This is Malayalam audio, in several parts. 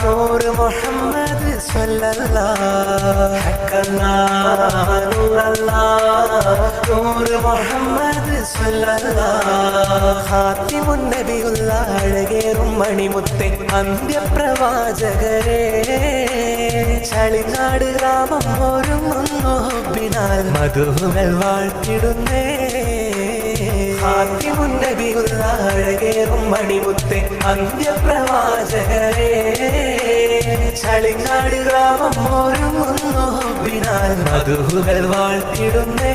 നൂർ മുഹമ്മദ് സ്വല്ലല്ലാഹ് നൂർ മുഹമ്മദ് സ്വല്ലല്ലാഹ് ഖാതിമുൻ നബിയുള്ള അഴകേറും മണിമുത്തേ അന്ത്യപ്രവാചകരേ ചളിനാട് ഗ്രാമം ഒരുങ്ങുന്നു ഹുബ്ബിനാൽ മധുഹുകൾ വാഴ്ത്തിടുന്നേ ഖാതിമുൻ നബിയുള്ള അഴകേറും മണിമുത്തേ അന്ത്യപ്രവാചകരേ ചളിനാട് ഗ്രാമം ഒരുങ്ങുന്നു ഹുബ്ബിനാൽ മധുഹുകൾ വാഴ്ത്തിടുന്നേ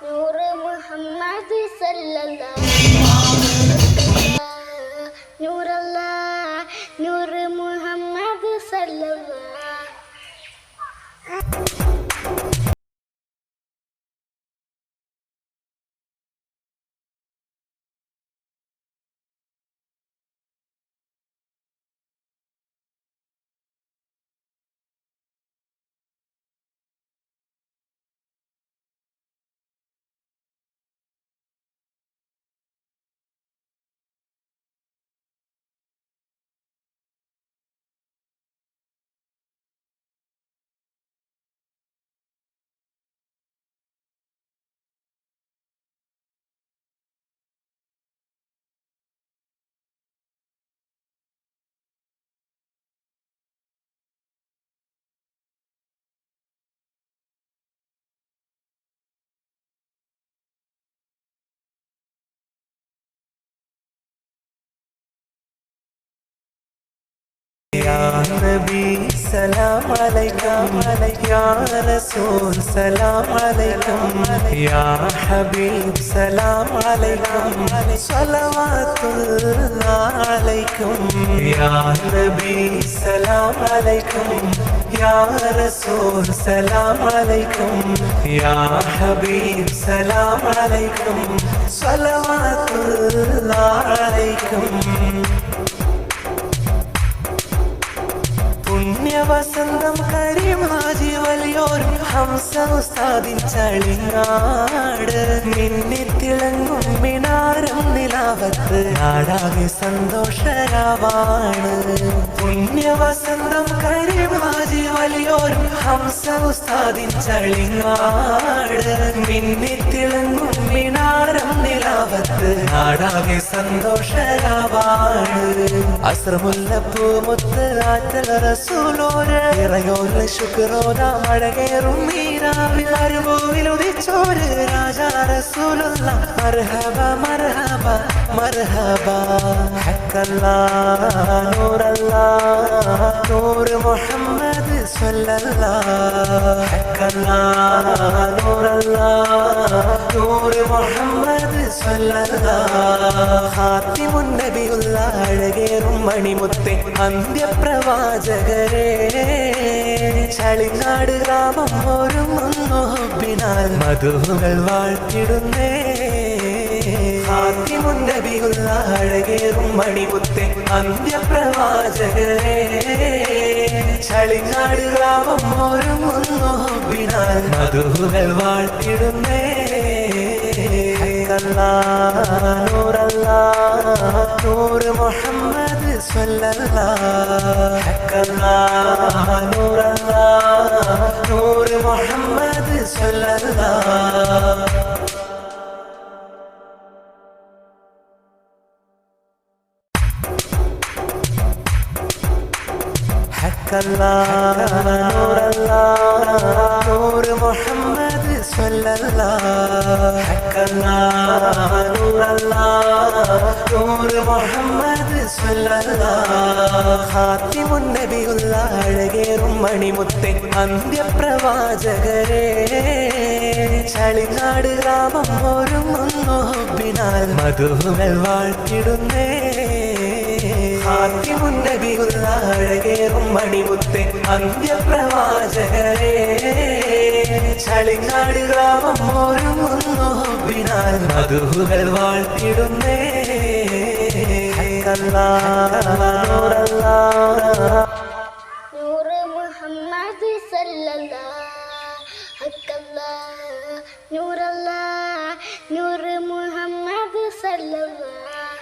നൂർ മുഹമ്മദ് സല്ലല്ലാഹു നൂർ മുഹമ്മദ് സല്ലല്ലാഹു या नबी सलाम अलैकुम या रसूल सलाम अलैकुम या हबीब सलाम अलैकुम सलवातुल्लाह अलैकुम या नबी सलाम अलैकुम या रसूल सलाम अलैकुम या हबीब सलाम अलैकुम सलवातुल्लाह अलैकुम പുണ്യവസന്തം കരിമാജി വലിയോരും ഹംസ ഉസ്താദിൻ ചളിനാട് മിന്നിത്തിളങ്ങും മിനാരം നിലാവത്ത് നാടാകെ സന്തോഷരാവാണ് പുണ്യവസന്തം കരിമാജി വലിയോരും ഹംസ ഉസ്താദിൻ ചളിനാട് മിന്നിത്തിളങ്ങും മിനാരം നിലാവത്ത് നാടാകെ സന്തോഷരാവാണ് അസ്രമുല്ലപ്പൂ മുത്ത് ആറ്റൽ റസൂലോര് ഇറയോര് ശുക്രോന മഴകേറും മീരാവിൽ അരുഭൂവിലുദിച്ചോര് രാജാ റസൂലുള്ള മർഹബ മർഹബ മർഹബ ഹക്കല്ലാഹ് നൂറല്ലാഹ് നൂർ മുഹമ്മദ് സ്വല്ലല്ലാഹ് ഹക്കല്ലാഹ് നൂറല്ലാഹ് നൂർ മുഹമ്മദ് സ്വല്ലല്ലാഹ് ഖാതിമുൻ നബിയുള്ള അഴകേറും മണിമുത്തേ അന്ത്യപ്രവാചകരേ ചളിനാട് ഗ്രാമം ഒരുങ്ങുന്നു ഹുബ്ബിനാൽ മധുഹുകൾ വാഴ്ത്തിടുന്നേ ഖാതിമുൻ നബിയുള്ള അഴകേറും മണിമുത്തേ അന്ത്യപ്രവാചകരേ ചളിനാട് ഗ്രാമം ഒരുങ്ങുന്നു ഹുബ്ബിനാൽ മധുഹുകൾ വാഴ്ത്തിടുന്നേ നൂർ മുഹമ്മദ് സ്വല്ലല്ലാഹ് നൂർ മുഹമ്മദ് സ്വല്ലല്ലാഹ് നൂർ മുഹമ്മദ് സ്വല്ലല്ലാഹ് നൂർ മുഹമ്മദ് സ്വല്ലല്ലാഹ് ഖാതിമുൻ നബിയുള്ള അഴകേറും മണിമുത്തേ അന്ത്യപ്രവാചകരേ ചളിനാട് ഗ്രാമം ഒരുങ്ങുന്നു ഹുബ്ബിനാൽ മധുഹുകൾ വാഴ്ത്തിടുന്നേ ഖാതിമുൻ നബിയുള്ള അഴകേറും മണിമുത്തേ അന്ത്യപ്രവാചകരേ ചളിനാട് ഗ്രാമം ഒരുങ്ങുന്നു ഹുബ്ബിനാൽ മധുഹുകൾ വാഴ്ത്തിടുന്നേ നൂർ മുഹമ്മദ് സല്ലല്ലാഹു നൂറല്ലാഹ് സല്ലല്ലാഹ്.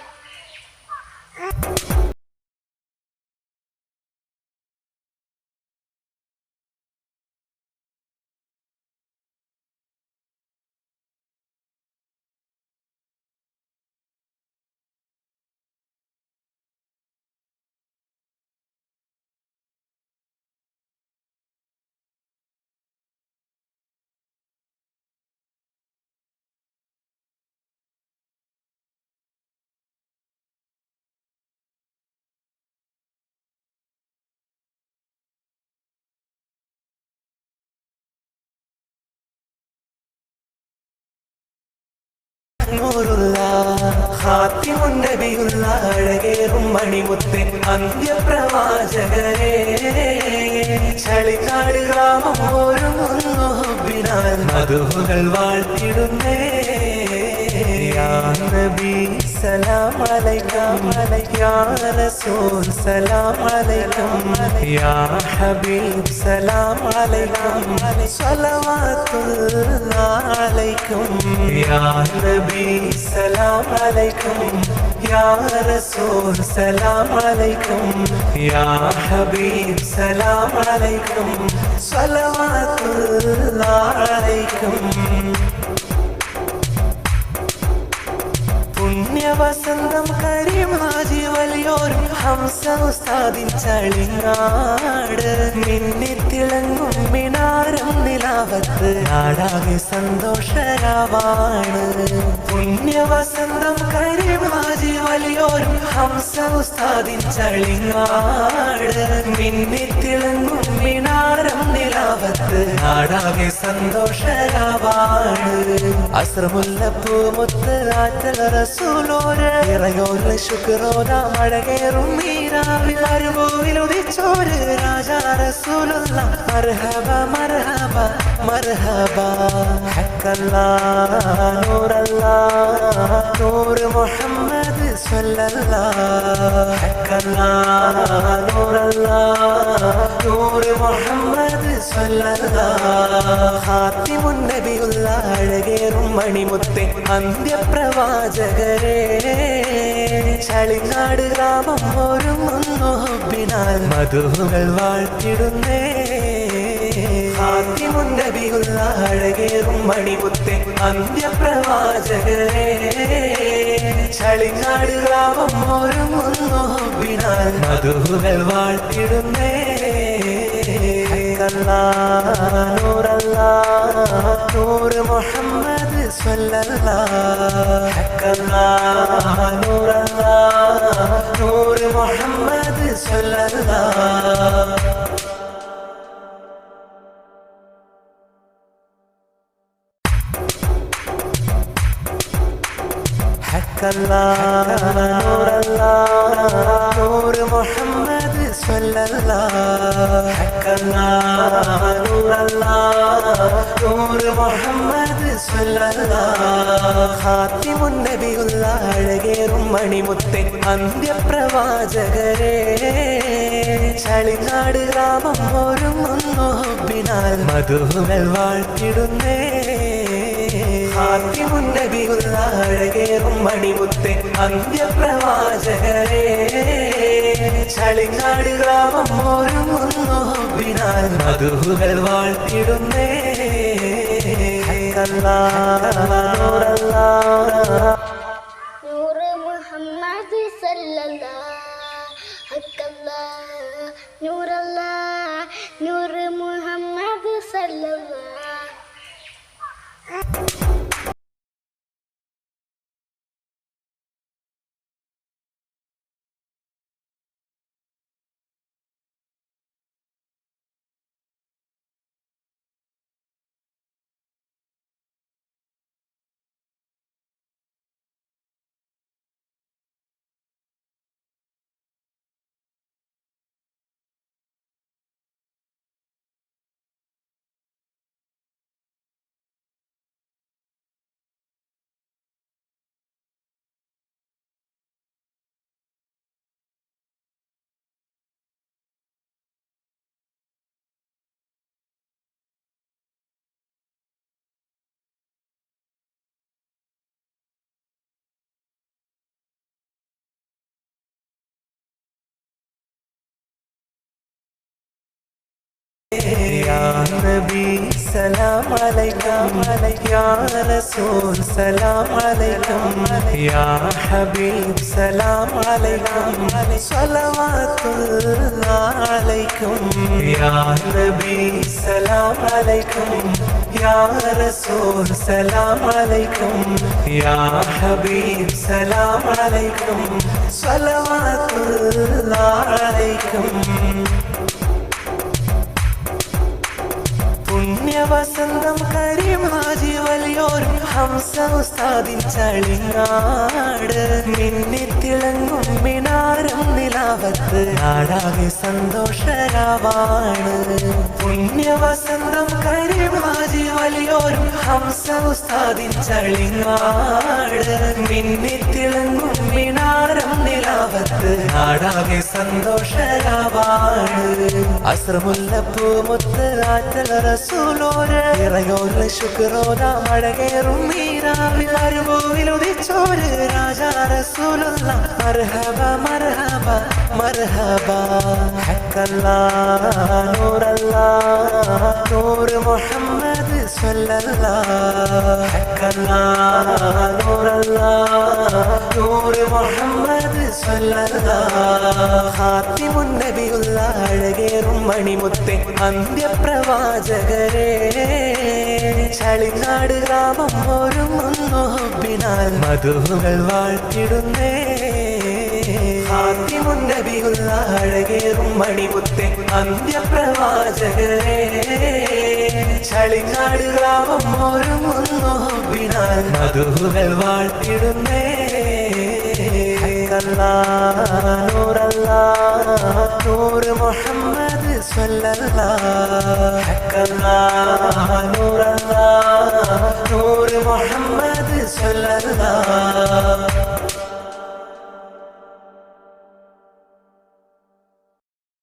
നൂറുള്ള ഖാത്തിമുൻ നബിയുള്ള അഴകേറും മണിമുത്തേ അന്ത്യപ്രവാചകരെ ചളിക്കാട് ഗ്രാമം ഒരുങ്ങുന്നു ഹുബ്ബിനാൽ മധുഹുകൾ വാഴ്ത്തിടുന്നേ യാ നബി സലാം അലൈക്കും യാ റസൂൽ സലാം അലൈക്കും യാ ഹബീബ് സലാം അലൈക്കും സ്വലവാത്തുല്ലാഹി അലൈക്കും യാ നബി സലാം അലൈക്കും യാ റസൂൽ സലാം അലൈക്കും യാ ഹബീബ് സലാം അലൈക്കും സ്വലവാത്തുല്ലാഹി അലൈക്കും പുണ്യവസന്തം കരിമാജി വലിയോരും ഹംസ ഉസ്താദിൻ ചളിങ്ങാട് മിന്നിത്തിളങ്ങും മിനാരം നിലാവത്ത് നാടാകെ സന്തോഷരാവാണ് പുണ്യവസന്തം കരിമാജി വലിയോരും ഹംസ ഉസ്താദിൻ ചളിങ്ങാട് മിന്നിത്തിളങ്ങും മിനാരം നിലാവത്ത് നാടാകെ സന്തോഷരാവാണ് അസ്രമുല്ലപ്പൂ മുത്ത് ആറ്റൽ റസൂലോര് ഇറയോര് ശുക്രോദ മഴകേറും മീരാവിൽ മരുഭൂവിലുദിച്ചോര് രാജാ റസൂലുള്ള മർഹബ മർഹബ മർഹബ ഹക്കല്ലാ നൂറല്ലാ നൂറ് മുഹമ്മദ് സ്വല്ലല്ലാഹ് ഹക്കല്ലാ നൂറല്ലാ നൂറ് മുഹമ്മദ് സ്വല്ലല്ലാഹ് ഖാത്തിമുൻ നബിയുള്ള അഴകേറും മണിമുത്തേ അന്ത്യപ്രവാചകരെ ചളിനാട് ഗ്രാമം ഒരുങ്ങുന്നു ഹുബ്ബിനാൽ മധുഹുകൾ വാഴ്ത്തിടുന്നേ ഖാത്തിമുൻ നബിയുള്ള അഴകേറും മണിമുത്തേ അന്ത്യപ്രവാചകരെ ചളിനാട് ഗ്രാമം ഒരുങ്ങുന്നു ഹുബ്ബിനാൽ മധുഹുകൾ വാഴ്ത്തിടുന്നേ നൂറല്ലാ നൂറ് മുഹമ്മദ് സ്വല്ലല്ലാഹ് ഹക്കല്ലാ നൂറല്ലാ നൂറ് മുഹമ്മദ് സ്വല്ലല്ലാഹ് ഹക്കല്ലാ നൂറല്ലാ നൂറ് മുഹമ്മദ് സ്വല്ലല്ലാഹ് ഹക്കല്ലാ നൂറല്ലാ നൂറ് മുഹമ്മദ് സ്വല്ലല്ലാഹ് ഖാത്തിമുൻ നബിയുള്ള അഴകേറും മണിമുത്തേ അന്ത്യപ്രവാചകരെ ചളിനാട് ഗ്രാമം ഒരുങ്ങുന്നു ഹുബ്ബിനാൽ മധുഹുകൾ വാഴ്ത്തിടുന്നേ ഖാത്തിമുൻ നബിയുള്ള അഴകേറും മണിമുത്തേ അന്ത്യപ്രവാചകരെ ചളിനാട് ഗ്രാമം ഒരുങ്ങുന്നു ഹുബ്ബിനാൽ മധുഹുകൾ വാഴ്ത്തിടുന്നേ ഹക്കല്ലാ നൂറല്ലാ നൂറ് മുഹമ്മദ് സല്ലല്ലാഹ് ഹക്കല്ലാ നൂറല്ലാ നൂറ് മുഹമ്മദ് സല്ലല്ലാഹ് നബി സലാം അലൈക്കും യാ റസൂൽ സലാം അലൈക്കും യാ ഹബീബ് സലാം അലൈക്കും സ്വലവാത്തുല്ലാഹി അലൈക്കും യാ നബി സലാം അലൈക്കും യാ റസൂൽ സലാം അലൈക്കും യാ ഹബീബ് സലാം അലൈക്കും സ്വലവാത്തുല്ലാഹി അലൈക്കും പുണ്യവസന്തം കരിമാജി വലിയോരും ഹംസ ഉസ്താദിൻ ചളിങ്ങാട് മിന്നിത്തിളങ്ങും മിനാരം നിലാവത്ത് നാടാകെ സന്തോഷരാവാണ് പുണ്യവസന്തം കരിമാജി വലിയോരും ഹംസ ഉസ്താദിൻ ചളിങ്ങാട് മിന്നിത്തിളങ്ങും മിനാരം നിലാവത്ത് നാടാകെ സന്തോഷരാവാണ് അസ്രമുല്ലപ്പൂ മുത്ത് ആറ്റൽ റസൂലോര് ഇറയോര് ശുക്രോദ മഴകേറും മീരാവിൽ അരുഭൂവിലുദിച്ചോര് രാജാ റസൂലുള്ള മർഹബ മർഹബ മർഹബ ഹക്കല്ലാ നൂറല്ലാ നൂറ് മുഹമ്മദ് സ്വല്ലല്ലാ ഹക്കല്ലാ നൂറല്ലാ നൂറ് മുഹമ്മദ് സ്വല്ലല്ലാ ഖാതിമുൻ നബിയുള്ള അഴകേറും മണിമുത്തേ അന്ത്യപ്രവാചകരേ ചളിങ്ങാട് ഗ്രാമം ഒരുങ്ങുന്നു ഹുബ്ബിനാൽ മധുഹുകൾ വാഴ്ത്തിടുന്നേ ഖാതിമുൻ നബിയുള്ള അഴകേറും മണിമുത്തേ അന്ത്യപ്രവാചകരേ ചളിങ്ങാട് ഗ്രാമം ഒരുങ്ങുന്നു ഹുബ്ബിനാൽ മധുഹുകൾ വാഴ്ത്തിടുന്നേ നൂറല്ലാ നൂറ് മുഹമ്മദ് സ്വല്ലല്ലാ ഹക്കല്ലാ നൂറല്ലാ നൂറ് മുഹമ്മദ് സ്വല്ലല്ലാ